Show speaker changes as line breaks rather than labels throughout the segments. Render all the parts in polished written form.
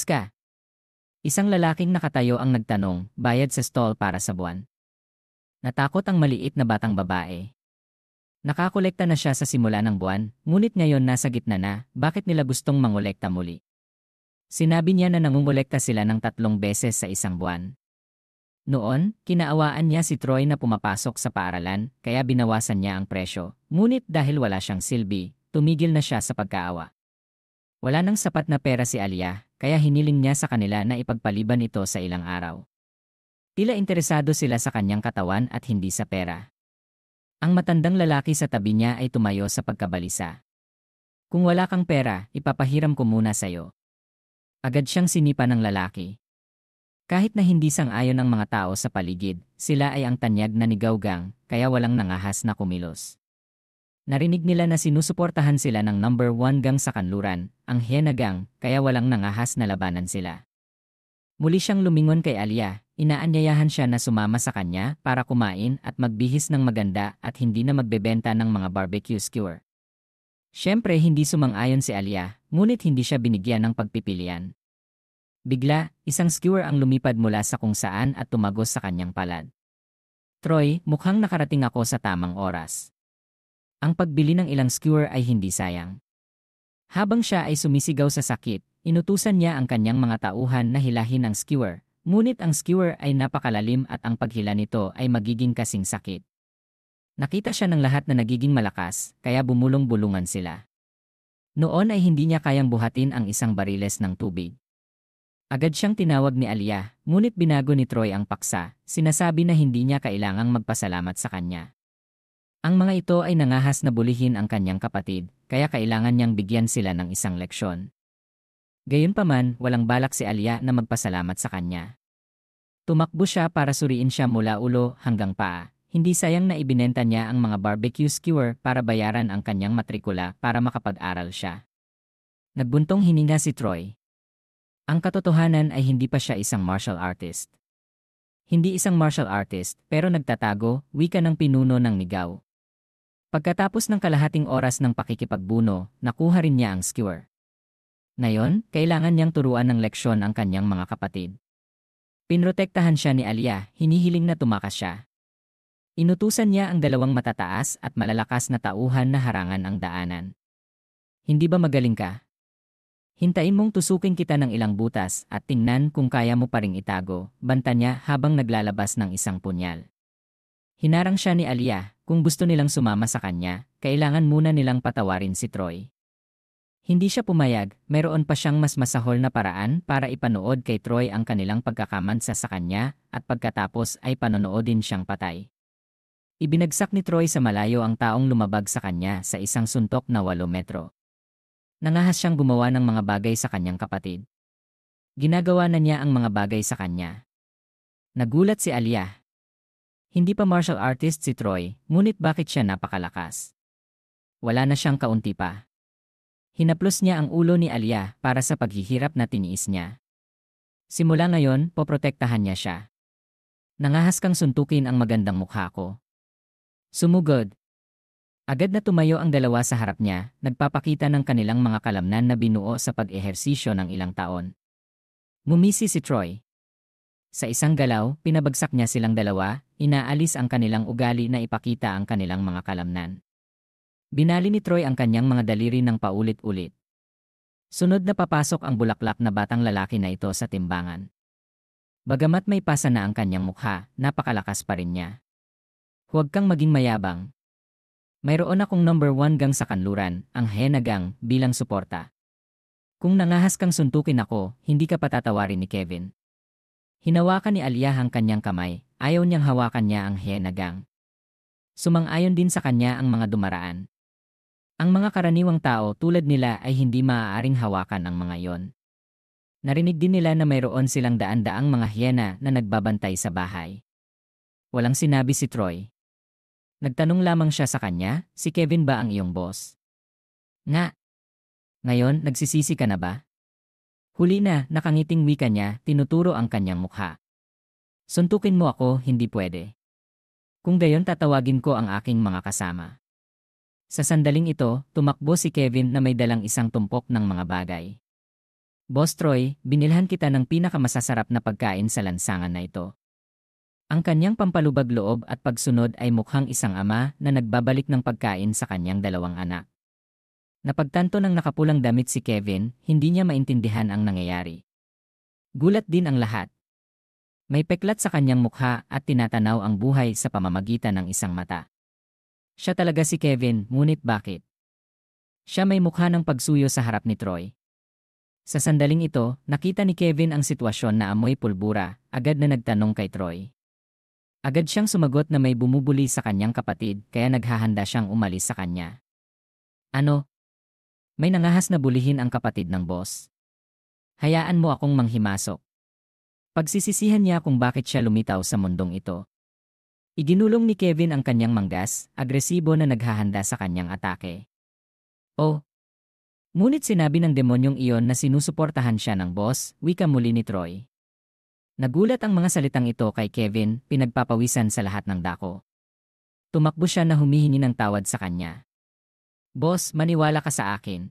Gets ka? Isang lalaking nakatayo ang nagtanong, bayad sa stall para sa buwan. Natakot ang maliit na batang babae. Nakakolekta na siya sa simula ng buwan, ngunit ngayon nasa gitna na, bakit nila gustong mangolekta muli? Sinabi niya na nangungolekta sila ng 3 beses sa isang buwan. Noon, kinaawaan niya si Troy na pumapasok sa paaralan, kaya binawasan niya ang presyo. Ngunit dahil wala siyang silbi, tumigil na siya sa pagkaawa. Wala nang sapat na pera si Alia, kaya hiniling niya sa kanila na ipagpaliban ito sa ilang araw. Tila interesado sila sa kanyang katawan at hindi sa pera. Ang matandang lalaki sa tabi niya ay tumayo sa pagkabalisa. Kung wala kang pera, ipapahiram ko muna sa'yo. Agad siyang sinipa ng lalaki. Kahit na hindi sang-ayon ang mga tao sa paligid, sila ay ang tanyag na ni Gaugang, kaya walang nangahas na kumilos. Narinig nila na sinusuportahan sila ng number 1 gang sa kanluran, ang Hyena Gang, kaya walang nangahas na labanan sila. Muli siyang lumingon kay Alia. Inaanyayahan siya na sumama sa kanya para kumain at magbihis ng maganda at hindi na magbebenta ng mga barbecue skewer. Siyempre hindi sumang-ayon si Alia, ngunit hindi siya binigyan ng pagpipilian. Bigla, isang skewer ang lumipad mula sa kung saan at tumagos sa kanyang palad. Troy, mukhang nakarating ako sa tamang oras. Ang pagbili ng ilang skewer ay hindi sayang. Habang siya ay sumisigaw sa sakit, inutusan niya ang kanyang mga tauhan na hilahin ang skewer. Ngunit ang skewer ay napakalalim at ang paghila nito ay magiging kasing sakit. Nakita siya ng lahat na nagiging malakas, kaya bumulong-bulungan sila. Noon ay hindi niya kayang buhatin ang isang bariles ng tubig. Agad siyang tinawag ni Alia, ngunit binago ni Troy ang paksa, sinasabi na hindi niya kailangang magpasalamat sa kanya. Ang mga ito ay nangahas na bulihin ang kanyang kapatid, kaya kailangan niyang bigyan sila ng isang leksyon. Gayunpaman, walang balak si Alia na magpasalamat sa kanya. Tumakbo siya para suriin siya mula ulo hanggang paa. Hindi sayang na ibinenta niya ang mga barbecue skewer para bayaran ang kanyang matrikula para makapag-aral siya. Nagbuntong hininga si Troy. Ang katotohanan ay hindi pa siya isang martial artist. Hindi isang martial artist pero nagtatago, wika ng pinuno ng Nigaw. Pagkatapos ng kalahating oras ng pakikipagbuno, nakuha rin niya ang skewer. Ngayon, kailangan niyang turuan ng leksyon ang kanyang mga kapatid. Pinrotektahan siya ni Alia, hinihiling na tumakas siya. Inutusan niya ang 2 matataas at malalakas na tauhan na harangan ang daanan. Hindi ba magaling ka? Hintayin mong tusukin kita ng ilang butas at tingnan kung kaya mo pa ring itago, banta niya habang naglalabas ng isang punyal. Hinarang siya ni Alia, kung gusto nilang sumama sa kanya, kailangan muna nilang patawarin si Troy. Hindi siya pumayag, meron pa siyang mas masahol na paraan para ipanood kay Troy ang kanilang pagkakamansa sa kanya at pagkatapos ay panonoodin siyang patay. Ibinagsak ni Troy sa malayo ang taong lumabag sa kanya sa isang suntok na 8 metro. Nangahas siyang gumawa ng mga bagay sa kanyang kapatid. Ginagawa na niya ang mga bagay sa kanya. Nagulat si Alia. Hindi pa martial artist si Troy, ngunit bakit siya napakalakas? Wala na siyang kaunti pa. Hinaplos niya ang ulo ni Alia para sa paghihirap na tiniis niya. Simula ngayon, poprotektahan niya siya. Nangahas kang suntukin ang magandang mukha ko. Sumugod. Agad na tumayo ang 2 sa harap niya, nagpapakita ng kanilang mga kalamnan na binuo sa pag-ehersisyo ng ilang taon. Ngumisi si Troy. Sa isang galaw, pinabagsak niya silang 2, inaalis ang kanilang ugali na ipakita ang kanilang mga kalamnan. Binali ni Troy ang kanyang mga daliri ng paulit-ulit. Sunod na papasok ang bulaklak na batang lalaki na ito sa timbangan. Bagamat may pasa na ang kanyang mukha, napakalakas pa rin niya. Huwag kang maging mayabang. Mayroon akong number 1 gang sa kanluran, ang Hyena Gang, bilang suporta. Kung nangahas kang suntukin ako, hindi ka patatawarin ni Kevin. Hinawakan ni Alia ang kanyang kamay, ayaw niyang hawakan niya ang Hyena Gang. Sumang-ayon din sa kanya ang mga dumaraan. Ang mga karaniwang tao tulad nila ay hindi maaaring hawakan ang mga yon. Narinig din nila na mayroon silang daan-daang mga hyena na nagbabantay sa bahay. Walang sinabi si Troy. Nagtanong lamang siya sa kanya, si Kevin ba ang iyong boss? Nga. Ngayon, nagsisisi ka na ba? Huli na, nakangiting wika niya, tinuturo ang kanyang mukha. Suntukin mo ako, hindi pwede. Kung gayon tatawagin ko ang aking mga kasama. Sa sandaling ito, tumakbo si Kevin na may dalang isang tumpok ng mga bagay. Boss Troy, binilhan kita ng pinakamasasarap na pagkain sa lansangan na ito. Ang kanyang pampalubag loob at pagsunod ay mukhang isang ama na nagbabalik ng pagkain sa kanyang dalawang anak. Napagtanto ng nakapulang damit si Kevin, hindi niya maintindihan ang nangyayari. Gulat din ang lahat. May peklat sa kanyang mukha at tinatanaw ang buhay sa pamamagitan ng isang mata. Siya talaga si Kevin, ngunit bakit? Siya may mukha ng pagsuyo sa harap ni Troy. Sa sandaling ito, nakita ni Kevin ang sitwasyon na amoy pulbura, agad na nagtanong kay Troy. Agad siyang sumagot na may bumubuli sa kanyang kapatid kaya naghahanda siyang umalis sa kanya. Ano? May nangahas na bulihin ang kapatid ng boss. Hayaan mo akong manghimasok. Pagsisisihan niya kung bakit siya lumitaw sa mundong ito. Iginulong ni Kevin ang kanyang manggas, agresibo na naghahanda sa kanyang atake. Oh! Ngunit sinabi ng demonyong iyon na sinusuportahan siya ng boss, wika muli ni Troy. Nagulat ang mga salitang ito kay Kevin, pinagpapawisan sa lahat ng dako. Tumakbo siya na humihingi ng tawad sa kanya. Boss, maniwala ka sa akin.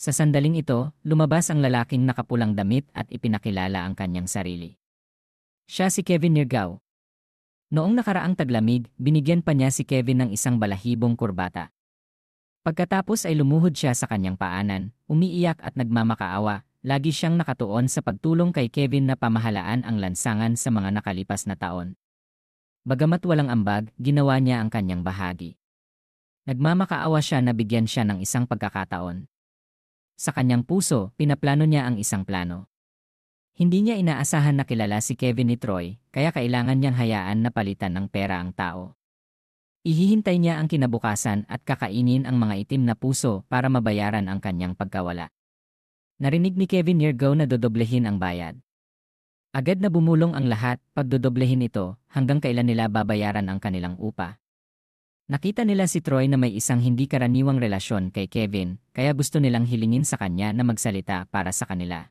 Sa sandaling ito, lumabas ang lalaking nakapulang damit at ipinakilala ang kanyang sarili. Siya si Kevin Nirgao. Noong nakaraang taglamig, binigyan pa niya si Kevin ng isang balahibong kurbata. Pagkatapos ay lumuhod siya sa kanyang paanan, umiiyak at nagmamakaawa. Lagi siyang nakatuon sa pagtulong kay Kevin na pamahalaan ang lansangan sa mga nakalipas na taon. Bagamat walang ambag, ginawa niya ang kanyang bahagi. Nagmamakaawa siya na bigyan siya ng isang pagkakataon. Sa kanyang puso, pinaplano niya ang isang plano. Hindi niya inaasahan na kilala si Kevin ni Troy, kaya kailangan niyang hayaan na palitan ng pera ang tao. Ihihintay niya ang kinabukasan at kakainin ang mga itim na puso para mabayaran ang kanyang pagkawala. Narinig ni Kevin Nirgao na dodoblehin ang bayad. Agad na bumulong ang lahat, pagdodoblehin ito, hanggang kailan nila babayaran ang kanilang upa. Nakita nila si Troy na may isang hindi karaniwang relasyon kay Kevin, kaya gusto nilang hilingin sa kanya na magsalita para sa kanila.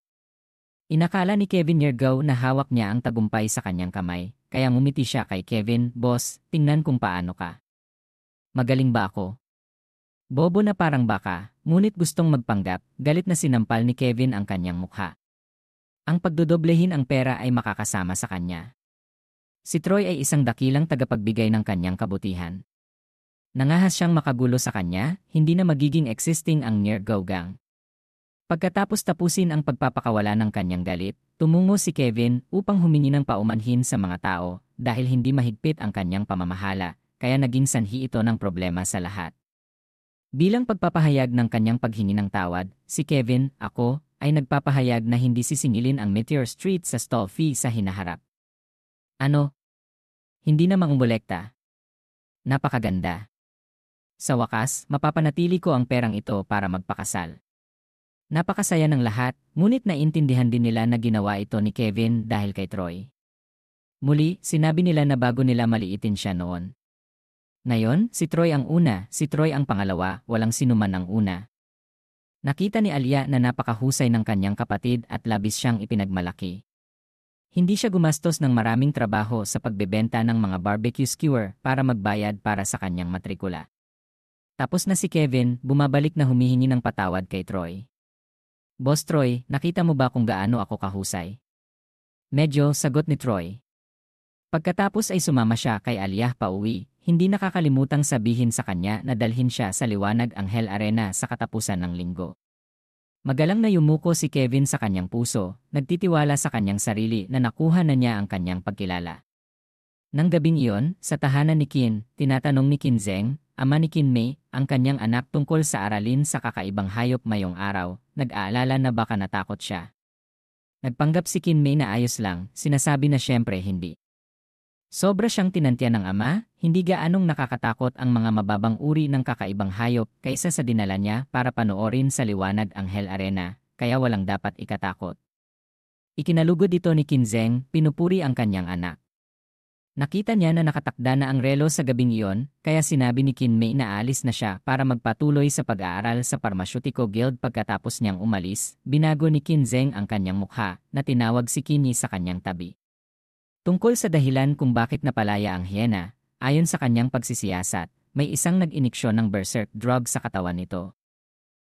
Inakala ni Kevin Nirgao na hawak niya ang tagumpay sa kanyang kamay, kaya ngumiti siya kay Kevin, "Boss, tingnan kung paano ka. Magaling ba ako?" Bobo na parang baka, ngunit gustong magpanggap, galit na sinampal ni Kevin ang kanyang mukha. Ang pagdodoblehin ang pera ay makakasama sa kanya. Si Troy ay isang dakilang tagapagbigay ng kanyang kabutihan. Nangahas siyang makagulo sa kanya, hindi na magiging existing ang Nirgao Gang. Pagkatapos tapusin ang pagpapakawala ng kanyang galit, tumungo si Kevin upang humingi ng paumanhin sa mga tao dahil hindi mahigpit ang kanyang pamamahala, kaya naging sanhi ito ng problema sa lahat. Bilang pagpapahayag ng kanyang paghingi ng tawad, si Kevin, ako, ay nagpapahayag na hindi sisingilin ang Meteor Street sa stall fee sa hinaharap. Ano? Hindi na mangumolekta. Napakaganda. Sa wakas, mapapanatili ko ang perang ito para magpakasal. Napakasaya ng lahat, ngunit naintindihan din nila na ginawa ito ni Kevin dahil kay Troy. Muli, sinabi nila na bago nila maliitin siya noon. Ngayon, si Troy ang una, si Troy ang pangalawa, walang sinuman ang una. Nakita ni Alia na napakahusay ng kanyang kapatid at labis siyang ipinagmalaki. Hindi siya gumastos ng maraming trabaho sa pagbebenta ng mga barbecue skewer para magbayad para sa kanyang matrikula. Tapos na si Kevin, bumabalik na humihingi ng patawad kay Troy. Boss Troy, nakita mo ba kung gaano ako kahusay? Medyo, sagot ni Troy. Pagkatapos ay sumama siya kay Alia pauwi. Hindi nakakalimutang sabihin sa kanya na dalhin siya sa liwanag ang Hell Arena sa katapusan ng linggo. Magalang na yumuko si Kevin sa kanyang puso, nagtitiwala sa kanyang sarili na nakuha na niya ang kanyang pagkilala. Nang gabing iyon, sa tahanan ni Qin, tinatanong ni Qin Zeng, ama ni Qin Mei, ang kanyang anak tungkol sa aralin sa kakaibang hayop mayong araw, nag-aalala na baka natakot siya. Nagpanggap si Qin Mei na ayos lang, sinasabi na siyempre hindi. Sobra siyang tinantya ng ama, hindi gaanong nakakatakot ang mga mababang uri ng kakaibang hayop kaysa sa dinala niya para panoorin sa liwanag ang Hell Arena, kaya walang dapat ikatakot. Ikinalugod ito ni Qin Zeng, pinupuri ang kanyang anak. Nakita niya na nakatakda na ang relo sa gabing iyon, kaya sinabi ni Qin Mei na alis na siya para magpatuloy sa pag-aaral sa Pharmaceutical Guild. Pagkatapos niyang umalis, binago ni Qin Zeng ang kanyang mukha na tinawag si Qin Yi sa kanyang tabi. Tungkol sa dahilan kung bakit napalaya ang hyena, ayon sa kanyang pagsisiyasat, may isang nag-iniksyon ng berserk drug sa katawan nito.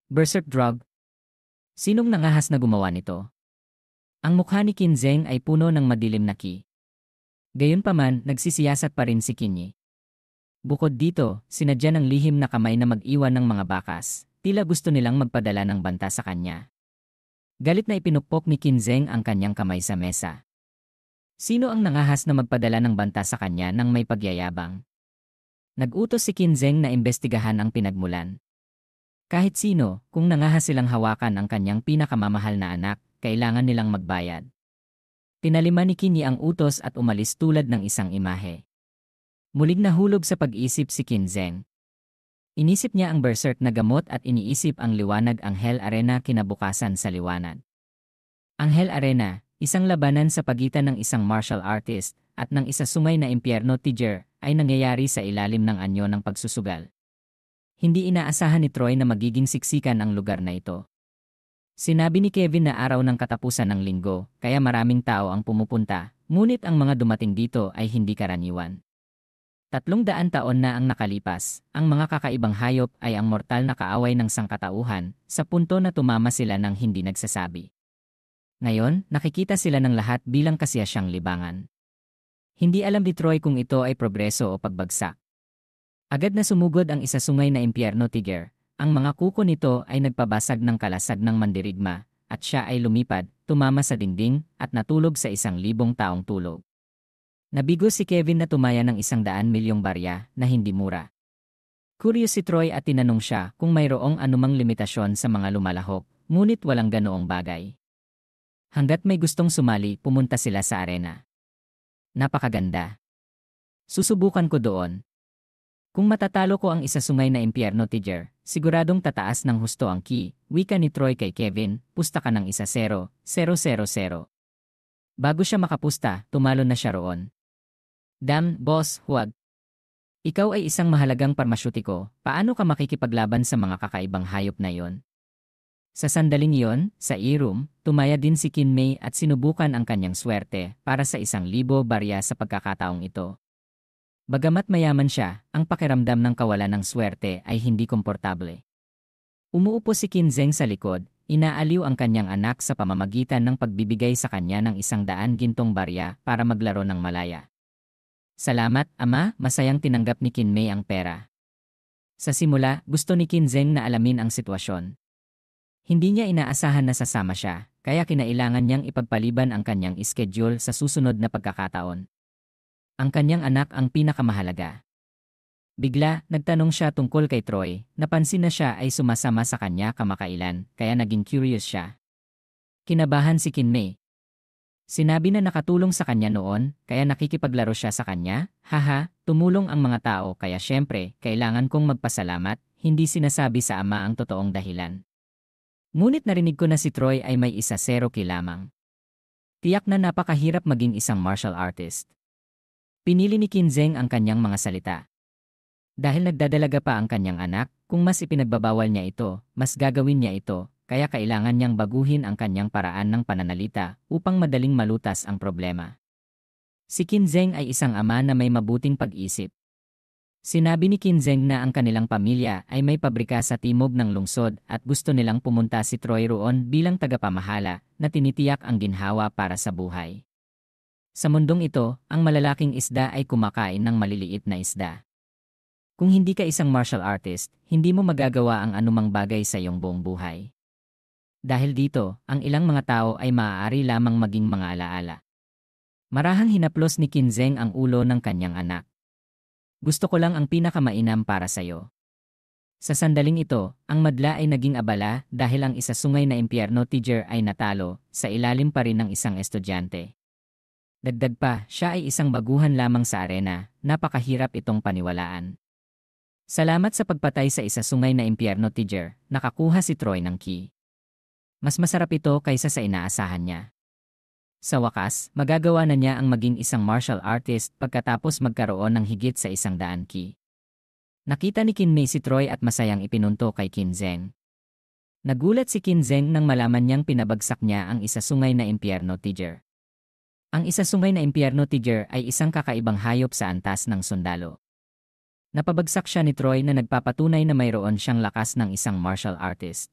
Berserk drug? Sinong nangahas na gumawa nito? Ang mukha ni Qin Zheng ay puno ng madilim na ki. Gayunpaman, nagsisiyasat pa rin si Qin Yi. Bukod dito, sinadya ng lihim na kamay na mag-iwan ng mga bakas, tila gusto nilang magpadala ng banta sa kanya. Galit na ipinukpok ni Qin Zheng ang kanyang kamay sa mesa. Sino ang nangahas na magpadala ng banta sa kanya nang may pagyayabang? Nag-utos si Qin Zheng na imbestigahan ang pinagmulan. Kahit sino, kung nangahas silang hawakan ang kanyang pinakamamahal na anak, kailangan nilang magbayad. Tinalima ni Qin Yi ang utos at umalis tulad ng isang imahe. Muling nahulog sa pag-isip si Qin Zheng. Inisip niya ang berserk na gamot at iniisip ang liwanag ang Hell Arena kinabukasan sa liwanag. Ang Hell Arena, isang labanan sa pagitan ng isang martial artist at ng isa sungay na impyerno teacher, ay nangyayari sa ilalim ng anyo ng pagsusugal. Hindi inaasahan ni Troy na magiging siksikan ang lugar na ito. Sinabi ni Kevin na araw ng katapusan ng linggo, kaya maraming tao ang pumupunta, ngunit ang mga dumating dito ay hindi karaniwan. 300 taon na ang nakalipas, ang mga kakaibang hayop ay ang mortal na kaaway ng sangkatauhan, sa punto na tumama sila ng hindi nagsasabi. Ngayon, nakikita sila ng lahat bilang kasiyasyang libangan. Hindi alam ni Troy kung ito ay progreso o pagbagsak. Agad na sumugod ang isa sungay na impyerno tiger. Ang mga kuko nito ay nagpabasag ng kalasag ng mandirigma, at siya ay lumipad, tumama sa dingding, at natulog sa 1,000 taong tulog. Nabigo si Kevin na tumaya ng 100 milyong barya na hindi mura. Curious si Troy at tinanong siya kung mayroong anumang limitasyon sa mga lumalahok, ngunit walang ganoong bagay. Hanggat may gustong sumali, pumunta sila sa arena. Napakaganda. Susubukan ko doon. Kung matatalo ko ang isa sungay na impyerno tiger, siguradong tataas ng husto ang ki, wika ni Troy kay Kevin, pusta ka ng 1-0, 0-0-0. Bago siya makapusta, tumalo na siya roon. Damn, boss, huwag. Ikaw ay isang mahalagang parmasyutiko, paano ka makikipaglaban sa mga kakaibang hayop na yon? Sa sandaling iyon, sa e-room, tumaya din si Qin Mei at sinubukan ang kanyang swerte para sa 1,000 barya sa pagkakataong ito. Bagamat mayaman siya, ang pakiramdam ng kawalan ng swerte ay hindi komportable. Umuupo si Qin Zheng sa likod, inaaliw ang kanyang anak sa pamamagitan ng pagbibigay sa kanya ng 100 gintong barya para maglaro ng malaya. Salamat, Ama, masayang tinanggap ni Qin Mei ang pera. Sa simula, gusto ni Qin Zheng na alamin ang sitwasyon. Hindi niya inaasahan na sasama siya, kaya kinailangan niyang ipagpaliban ang kanyang schedule sa susunod na pagkakataon. Ang kanyang anak ang pinakamahalaga. Bigla, nagtanong siya tungkol kay Troy, napansin na siya ay sumasama sa kanya kamakailan, kaya naging curious siya. Kinabahan si Qin Mei. Sinabi na nakatulong sa kanya noon, kaya nakikipaglaro siya sa kanya, haha, tumulong ang mga tao kaya syempre, kailangan kong magpasalamat, hindi sinasabi sa ama ang totoong dahilan. Ngunit narinig ko na si Troy ay may 1-0 lamang. Tiyak na napakahirap maging isang martial artist. Pinili ni Qin Zheng ang kanyang mga salita. Dahil nagdadalaga pa ang kanyang anak, kung mas ipinagbabawal niya ito, mas gagawin niya ito, kaya kailangan niyang baguhin ang kanyang paraan ng pananalita upang madaling malutas ang problema. Si Qin Zheng ay isang ama na may mabuting pag-isip. Sinabi ni Qin Zheng na ang kanilang pamilya ay may pabrika sa timog ng lungsod at gusto nilang pumunta si Troy roon bilang tagapamahala na tinitiyak ang ginhawa para sa buhay. Sa mundong ito, ang malalaking isda ay kumakain ng maliliit na isda. Kung hindi ka isang martial artist, hindi mo magagawa ang anumang bagay sa iyong buong buhay. Dahil dito, ang ilang mga tao ay maaari lamang maging mga alaala. Marahang hinaplos ni Qin Zheng ang ulo ng kanyang anak. Gusto ko lang ang pinakamainam para sa'yo. Sa sandaling ito, ang madla ay naging abala dahil ang isa sungay na impyerno teacher ay natalo, sa ilalim pa rin ng isang estudyante. Dagdag pa, siya ay isang baguhan lamang sa arena, napakahirap itong paniwalaan. Salamat sa pagpatay sa isa sungay na impyerno teacher, nakakuha si Troy ng ki. Mas masarap ito kaysa sa inaasahan niya. Sa wakas, magagawa na niya ang maging isang martial artist pagkatapos magkaroon ng higit sa 100 ki. Nakita ni Qin Mei si Troy at masayang ipinunto kay Qin Zheng. Nagulat si Qin Zheng nang malaman niyang pinabagsak niya ang isa sungay na impyerno teacher. Ang isa sungay na impyerno teacher ay isang kakaibang hayop sa antas ng sundalo. Napabagsak siya ni Troy na nagpapatunay na mayroon siyang lakas ng isang martial artist.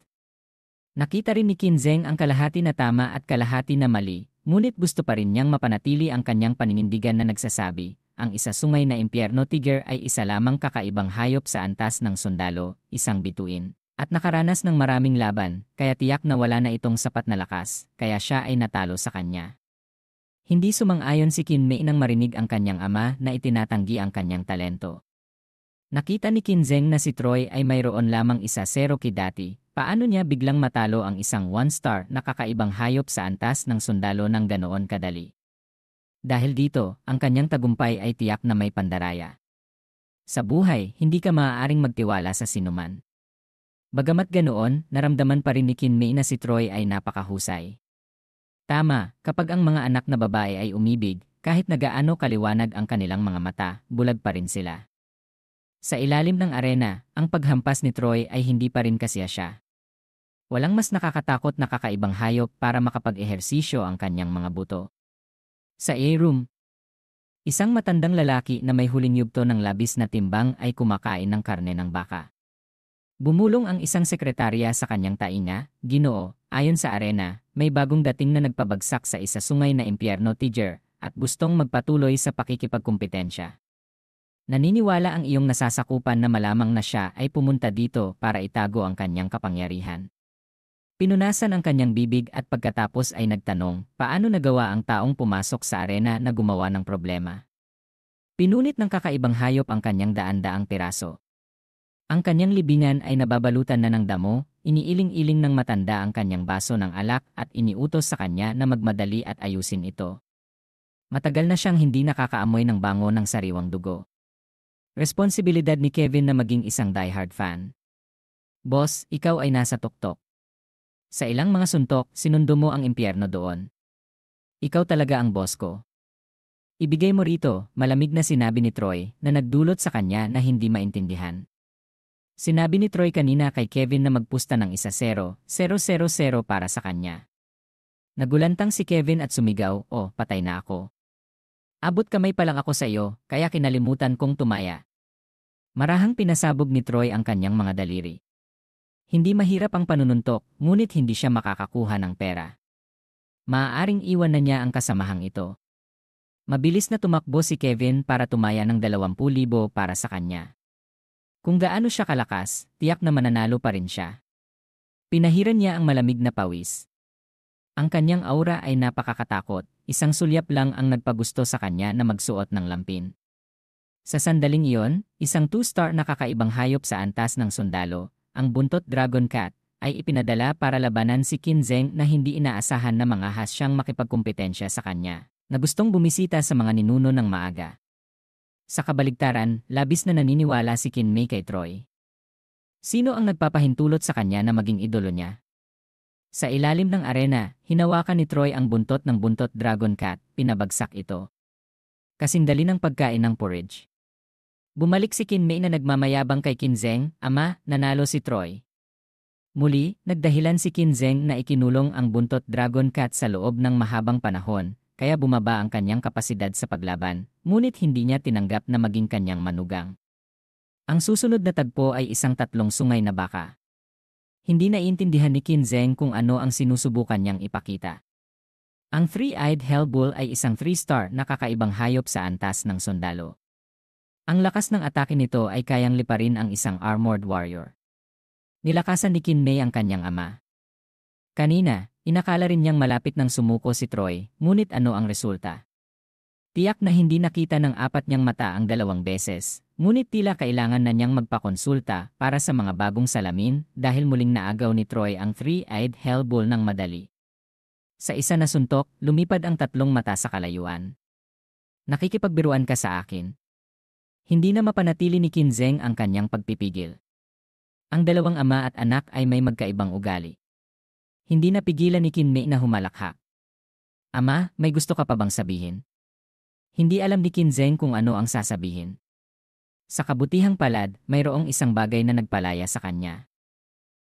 Nakita rin ni Kinzeng ang kalahati na tama at kalahati na mali, ngunit gusto pa rin niyang mapanatili ang kanyang paninindigan na nagsasabi, ang isa sungay na impyerno tiger ay isa lamang kakaibang hayop sa antas ng sundalo, isang bituin, at nakaranas ng maraming laban, kaya tiyak na wala na itong sapat na lakas, kaya siya ay natalo sa kanya. Hindi sumang-ayon si Kinmei nang marinig ang kanyang ama na itinatanggi ang kanyang talento. Nakita ni Kinzeng na si Troy ay mayroon lamang isa 0 dati. Paano niya biglang matalo ang isang 1-star na kakaibang hayop sa antas ng sundalo ng ganoon kadali? Dahil dito, ang kanyang tagumpay ay tiyak na may pandaraya. Sa buhay, hindi ka maaaring magtiwala sa sinuman. Bagamat ganoon, naramdaman pa rin ni Kinmei na si Troy ay napakahusay. Tama, kapag ang mga anak na babae ay umibig, kahit na gaano kaliwanag ang kanilang mga mata, bulag pa rin sila. Sa ilalim ng arena, ang paghampas ni Troy ay hindi pa rin kasiya siya. Walang mas nakakatakot na kakaibang hayop para makapag-ehersisyo ang kanyang mga buto. Sa A-room, isang matandang lalaki na may huling yugto ng labis na timbang ay kumakain ng karne ng baka. Bumulong ang isang sekretarya sa kanyang tainga, "Ginoo, ayon sa arena, may bagong dating na nagpabagsak sa isa sungay na impyerno tiger at gustong magpatuloy sa pakikipagkumpetensya. Naniniwala ang iyong nasasakupan na malamang na siya ay pumunta dito para itago ang kanyang kapangyarihan." Pinunasan ang kanyang bibig at pagkatapos ay nagtanong, paano nagawa ang taong pumasok sa arena na gumawa ng problema. Pinunit ng kakaibang hayop ang kanyang daan-daang piraso. Ang kanyang libingan ay nababalutan na ng damo, iniiling-iling ng matanda ang kanyang baso ng alak at iniutos sa kanya na magmadali at ayusin ito. Matagal na siyang hindi nakakaamoy ng bango ng sariwang dugo. Responsibilidad ni Kevin na maging isang diehard fan. "Boss, ikaw ay nasa tuktok. Sa ilang mga suntok, sinundo mo ang impyerno doon. Ikaw talaga ang boss ko. Ibigay mo rito," malamig na sinabi ni Troy na nagdulot sa kanya na hindi maintindihan. Sinabi ni Troy kanina kay Kevin na magpusta ng isa 0-0-0-0 para sa kanya. Nagulantang si Kevin at sumigaw, "Oh, patay na ako. Abot kamay pa lang ako sa iyo, kaya kinalimutan kong tumaya." Marahang pinasabog ni Troy ang kanyang mga daliri. Hindi mahirap ang panununtok, ngunit hindi siya makakakuha ng pera. Maaaring iwan na niya ang kasamahang ito. Mabilis na tumakbo si Kevin para tumaya ng 20,000 para sa kanya. Kung gaano siya kalakas, tiyak na mananalo pa rin siya. Pinahiran niya ang malamig na pawis. Ang kanyang aura ay napakakatakot, isang sulyap lang ang nagpagusto sa kanya na magsuot ng lampin. Sa sandaling iyon, isang 2-star na kakaibang hayop sa antas ng sundalo, ang buntot Dragon Cat, ay ipinadala para labanan si Kinzeng na hindi inaasahan na mangahas siyang makipagkumpetensya sa kanya, na gustong bumisita sa mga ninuno ng maaga. Sa kabaligtaran, labis na naniniwala si Kinmei kay Troy. Sino ang nagpapahintulot sa kanya na maging idolo niya? Sa ilalim ng arena, hinawakan ni Troy ang buntot ng buntot Dragon Cat, pinabagsak ito. Kasindali ng pagkain ng porridge. Bumalik si Kinmei na nagmamayabang kay Kinzeng, "Ama, nanalo si Troy." Muli, nagdahilan si Kinzeng na ikinulong ang buntot Dragon Cat sa loob ng mahabang panahon, kaya bumaba ang kanyang kapasidad sa paglaban, ngunit hindi niya tinanggap na maging kanyang manugang. Ang susunod na tagpo ay isang 3 sungay na baka. Hindi naiintindihan ni Kinzeng kung ano ang sinusubukan niyang ipakita. Ang 3-eyed Hellbull ay isang 3-star na kakaibang hayop sa antas ng sundalo. Ang lakas ng atake nito ay kayang liparin ang isang armored warrior. Nilakasan ni Kinmei ang kanyang ama. Kanina, inakala rin niyang malapit ng sumuko si Troy, ngunit ano ang resulta? Tiyak na hindi nakita ng 4 niyang mata ang 2 beses, ngunit tila kailangan na niyang magpakonsulta para sa mga bagong salamin dahil muling naagaw ni Troy ang 3-eyed Hellbull ng madali. Sa isa na suntok, lumipad ang 3 mata sa kalayuan. "Nakikipagbiruan ka sa akin." Hindi na mapanatili ni Kinzeng ang kanyang pagpipigil. Ang 2 ama at anak ay may magkaibang ugali. Hindi napigilan ni Kinmei na humalakhak. "Ama, may gusto ka pa bang sabihin?" Hindi alam ni Kinzeng kung ano ang sasabihin. Sa kabutihang palad, mayroong isang bagay na nagpalaya sa kanya.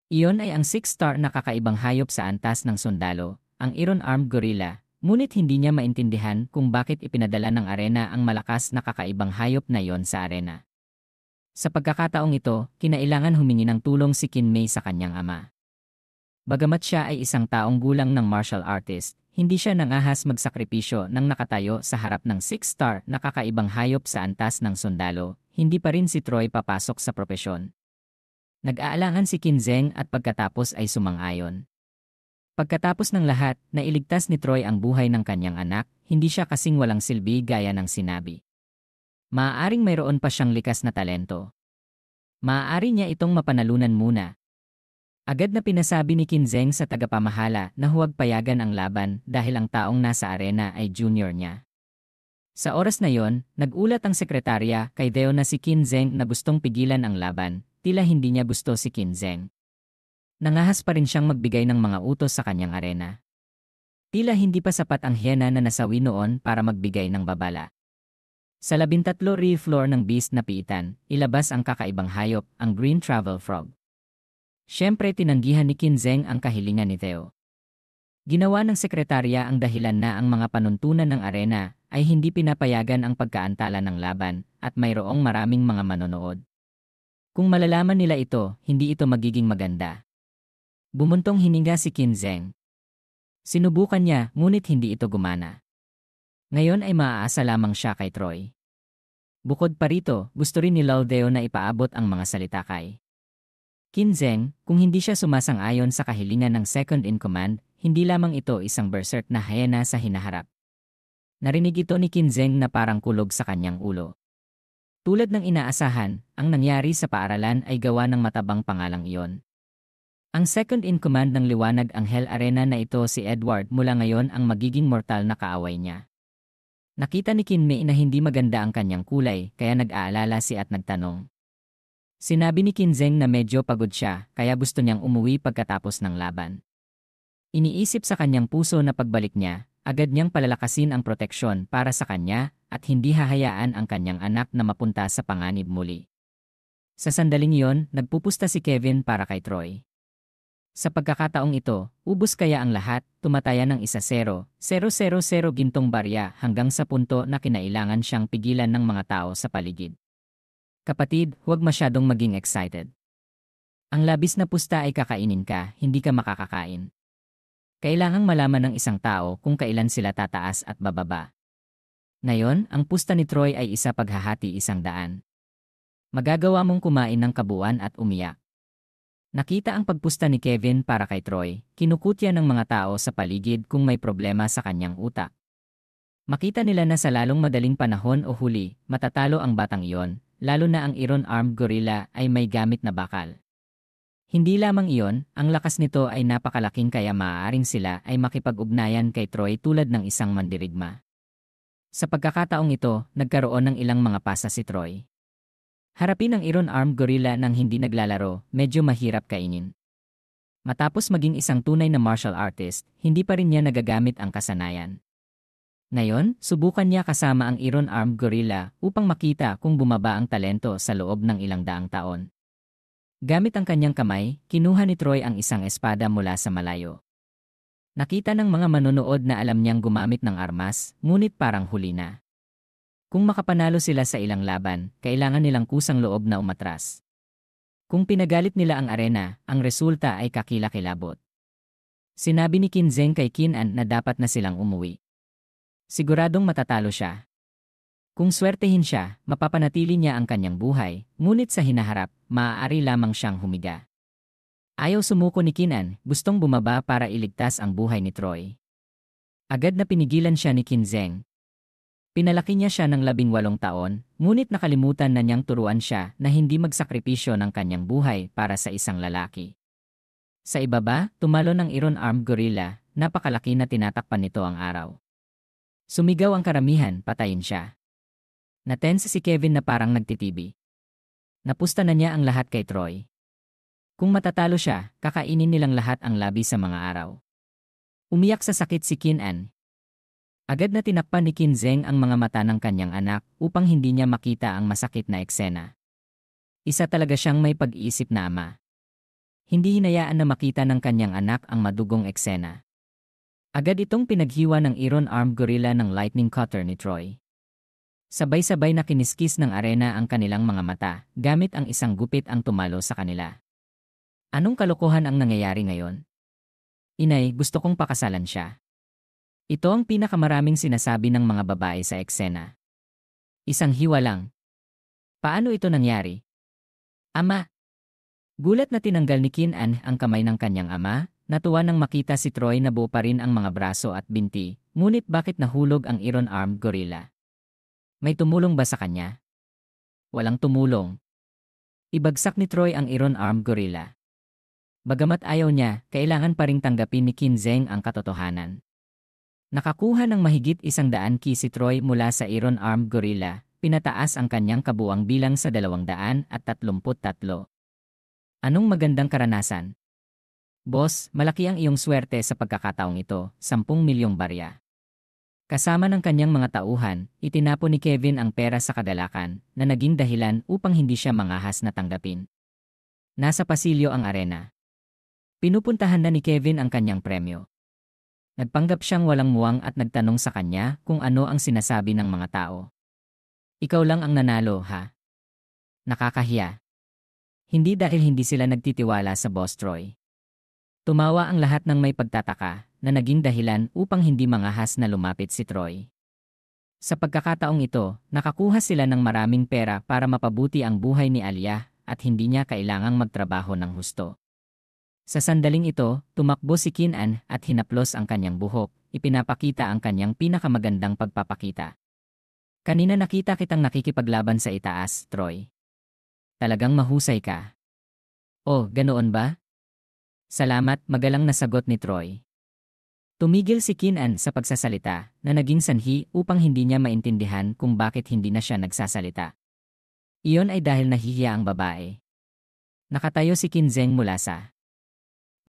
Iyon ay ang 6-star na kakaibang hayop sa antas ng sundalo, ang Iron-armed gorilla, ngunit hindi niya maintindihan kung bakit ipinadala ng arena ang malakas na kakaibang hayop na iyon sa arena. Sa pagkakataong ito, kinailangan humingi ng tulong si Kinmei sa kanyang ama. Bagamat siya ay isang taong gulang ng martial artist, hindi siya nangahas magsakripisyo nang nakatayo sa harap ng 6-star na kakaibang hayop sa antas ng sundalo, hindi pa rin si Troy papasok sa propesyon. Nag-aalangan si Qin Zheng at pagkatapos ay sumang-ayon. Pagkatapos ng lahat, nailigtas ni Troy ang buhay ng kanyang anak, hindi siya kasing walang silbi gaya ng sinabi. Maaaring mayroon pa siyang likas na talento. Maaari niya itong mapanalunan muna. Agad na pinasabi ni Qin Zheng sa tagapamahala na huwag payagan ang laban dahil ang taong nasa arena ay junior niya. Sa oras na yon, nag-ulat ang sekretarya kay Deo na si Qin Zheng na gustong pigilan ang laban, tila hindi niya gusto si Qin Zheng. Nangahas pa rin siyang magbigay ng mga utos sa kanyang arena. Tila hindi pa sapat ang hyena na nasawi noon para magbigay ng babala. Sa 13 floor ng beast na piitan, ilabas ang kakaibang hayop, ang Green Travel Frog. Siyempre tinanggihan ni Qin Zheng ang kahilingan ni Theo. Ginawa ng sekretarya ang dahilan na ang mga panuntunan ng arena ay hindi pinapayagan ang pagkaantala ng laban at mayroong maraming mga manonood. Kung malalaman nila ito, hindi ito magiging maganda. Bumuntong hininga si Qin Zheng. Sinubukan niya, ngunit hindi ito gumana. Ngayon ay maaasa lamang siya kay Troy. Bukod pa rito, gusto rin ni Deo na ipaabot ang mga salita kay Qin Zheng. Kung hindi siya sumasang-ayon sa kahilingan ng second in command, hindi lamang ito isang berserk na hyena sa hinaharap. Narinig ito ni Qin Zheng na parang kulog sa kanyang ulo. Tulad ng inaasahan, ang nangyari sa paaralan ay gawa ng matabang pangalang iyon. Ang second in command ng liwanag ang Hell Arena na ito si Edward mula ngayon ang magiging mortal na kaaway niya. Nakita ni Qin Mei na hindi maganda ang kanyang kulay kaya nag-aalala si at nagtanong. Sinabi ni Qin Zheng na medyo pagod siya kaya gusto niyang umuwi pagkatapos ng laban. Iniisip sa kanyang puso na pagbalik niya, agad niyang palalakasin ang proteksyon para sa kanya at hindi hahayaan ang kanyang anak na mapunta sa panganib muli. Sa sandaling iyon, nagpupusta si Kevin para kay Troy. Sa pagkakataong ito, ubos kaya ang lahat, tumataya ng 1-0, 0-0-0 gintong barya hanggang sa punto na kinailangan siyang pigilan ng mga tao sa paligid. Kapatid, huwag masyadong maging excited. Ang labis na pusta ay kakainin ka, hindi ka makakakain. Kailangang malaman ng isang tao kung kailan sila tataas at bababa. Ngayon, ang pusta ni Troy ay isa paghahati 100. Magagawa mong kumain ng kabuuan at umiyak. Nakita ang pagpusta ni Kevin para kay Troy, kinukutya ng mga tao sa paligid kung may problema sa kanyang utak. Makita nila na sa lalong madaling panahon o huli, matatalo ang batang iyon, lalo na ang Iron-armed gorilla ay may gamit na bakal. Hindi lamang iyon, ang lakas nito ay napakalaking kaya maaaring sila ay makipag-ugnayan kay Troy tulad ng isang mandirigma. Sa pagkakataong ito, nagkaroon ng ilang mga pasa si Troy. Harapin ang Iron-armed gorilla nang hindi naglalaro, medyo mahirap kainin. Matapos maging isang tunay na martial artist, hindi pa rin niya nagagamit ang kasanayan. Ngayon, subukan niya kasama ang Iron-armed gorilla upang makita kung bumaba ang talento sa loob ng ilang daang taon. Gamit ang kanyang kamay, kinuha ni Troy ang isang espada mula sa malayo. Nakita ng mga manonood na alam niyang gumamit ng armas, ngunit parang huli na. Kung makapanalo sila sa ilang laban, kailangan nilang kusang loob na umatras. Kung pinagalit nila ang arena, ang resulta ay kakilakilabot. Sinabi ni Qin Zheng kay Qin An na dapat na silang umuwi. Siguradong matatalo siya. Kung swertehin siya, mapapanatili niya ang kanyang buhay, ngunit sa hinaharap, maaari lamang siyang humiga. Ayaw sumuko ni Qin An, gustong bumaba para iligtas ang buhay ni Troy. Agad na pinigilan siya ni Qin Zheng. Pinalaki niya siya ng 18 taon, ngunit nakalimutan na niyang turuan siya na hindi magsakripisyo ng kanyang buhay para sa isang lalaki. Sa ibaba, tumalo ng Iron-armed gorilla, napakalaki na tinatakpan nito ang araw. Sumigaw ang karamihan, patayin siya. Natense si Kevin na parang nagtitibi. Napusta na niya ang lahat kay Troy. Kung matatalo siya, kakainin nilang lahat ang labi sa mga araw. Umiyak sa sakit si Qin An. Agad na tinakpan ni Qin Zheng ang mga mata ng kanyang anak upang hindi niya makita ang masakit na eksena. Isa talaga siyang may pag-iisip na ama. Hindi hinayaan na makita ng kanyang anak ang madugong eksena. Agad itong pinaghiwa ng Iron-armed gorilla ng lightning cutter ni Troy. Sabay-sabay na kiniskis ng arena ang kanilang mga mata, gamit ang isang gupit ang tumalo sa kanila. Anong kalokohan ang nangyayari ngayon? Inay, gusto kong pakasalan siya. Ito ang pinakamaraming sinasabi ng mga babae sa eksena. Isang hiwa lang. Paano ito nangyari? Ama. Gulat na tinanggal ni Kian ang kamay ng kanyang ama, natuwa nang makita si Troy na buo pa rin ang mga braso at binti, ngunit bakit nahulog ang iron-armed gorilla? May tumulong ba sa kanya? Walang tumulong. Ibagsak ni Troy ang iron-armed gorilla. Bagamat ayaw niya, kailangan pa ring tanggapin ni Qin Zheng ang katotohanan. Nakakuha ng mahigit 100 ki si Troy mula sa iron-armed gorilla, pinataas ang kanyang kabuang bilang sa 233. Anong magandang karanasan? Boss, malaki ang iyong swerte sa pagkakataong ito, 10 milyong barya. Kasama ng kanyang mga tauhan, itinapon ni Kevin ang pera sa kadalakan na naging dahilan upang hindi siya mangahas na tanggapin. Nasa pasilyo ang arena. Pinupuntahan na ni Kevin ang kanyang premyo. Nagpanggap siyang walang muwang at nagtanong sa kanya kung ano ang sinasabi ng mga tao. Ikaw lang ang nanalo, ha? Nakakahiya. Hindi dahil hindi sila nagtitiwala sa Boss Troy. Tumawa ang lahat ng may pagtataka na naging dahilan upang hindi mangahas na lumapit si Troy. Sa pagkakataong ito, nakakuha sila ng maraming pera para mapabuti ang buhay ni Alia at hindi niya kailangang magtrabaho ng husto. Sa sandaling ito, tumakbo si Kian at hinaplos ang kanyang buhok, ipinapakita ang kanyang pinakamagandang pagpapakita. Kanina nakita kitang nakikipaglaban sa itaas, Troy. Talagang mahusay ka. Oh, ganoon ba? Salamat, magalang na sagot ni Troy. Tumigil si Kian sa pagsasalita na naging sanhi upang hindi niya maintindihan kung bakit hindi na siya nagsasalita. Iyon ay dahil nahihiya ang babae. Nakatayo si Qin Zheng mula sa